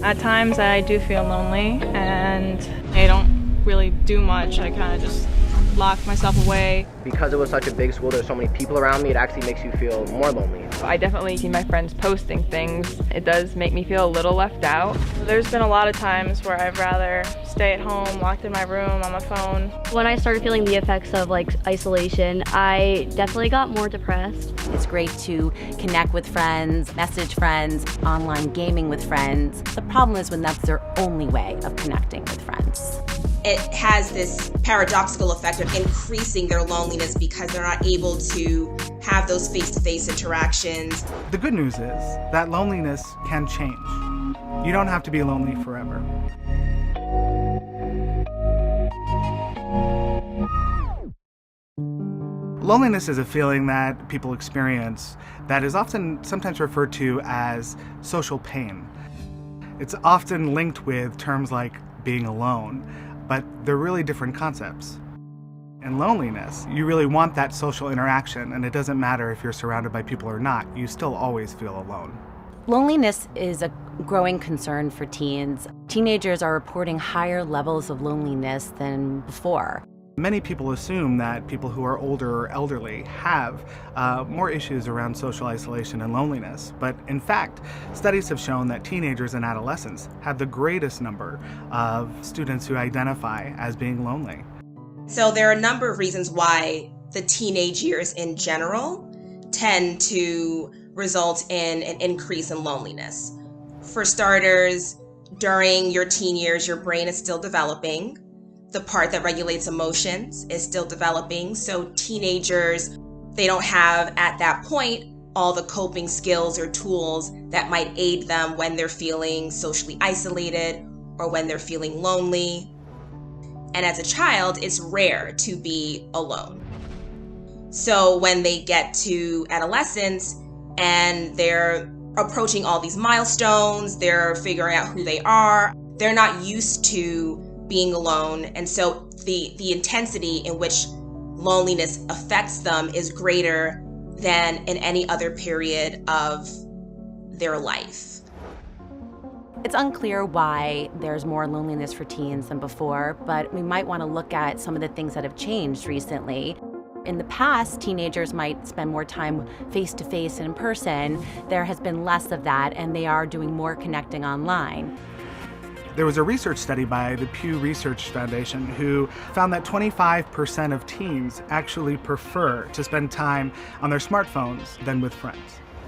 At times I do feel lonely and I don't really do much. I kind of just lock myself away. Because it was such a big school, there's so many people around me, it actually makes you feel more lonely. I definitely see my friends posting things. It does make me feel a little left out. There's been a lot of times where I'd rather stay at home, locked in my room, on my phone. When I started feeling the effects of isolation, I definitely got more depressed. It's great to connect with friends, message friends, online gaming with friends. The problem is when that's their only way of connecting with friends. It has this paradoxical effect of increasing their loneliness because they're not able to have those face-to-face interactions. The good news is that loneliness can change. You don't have to be lonely forever. Loneliness is a feeling that people experience that is sometimes referred to as social pain. It's often linked with terms like being alone, but they're really different concepts. In loneliness, you really want that social interaction, and it doesn't matter if you're surrounded by people or not, you still always feel alone. Loneliness is a growing concern for teens. Teenagers are reporting higher levels of loneliness than before. Many people assume that people who are older or elderly have more issues around social isolation and loneliness. But in fact, studies have shown that teenagers and adolescents have the greatest number of students who identify as being lonely. So there are a number of reasons why the teenage years in general tend to result in an increase in loneliness. For starters, during your teen years, your brain is still developing. The part that regulates emotions is still developing. So teenagers, they don't have at that point all the coping skills or tools that might aid them when they're feeling socially isolated or when they're feeling lonely. And as a child, it's rare to be alone. So when they get to adolescence and they're approaching all these milestones, they're figuring out who they are, they're not used to being alone. And so the intensity in which loneliness affects them is greater than in any other period of their life. It's unclear why there's more loneliness for teens than before, but we might want to look at some of the things that have changed recently. In the past, teenagers might spend more time face-to-face and in person. There has been less of that, and they are doing more connecting online. There was a research study by the Pew Research Foundation who found that 25% of teens actually prefer to spend time on their smartphones than with friends.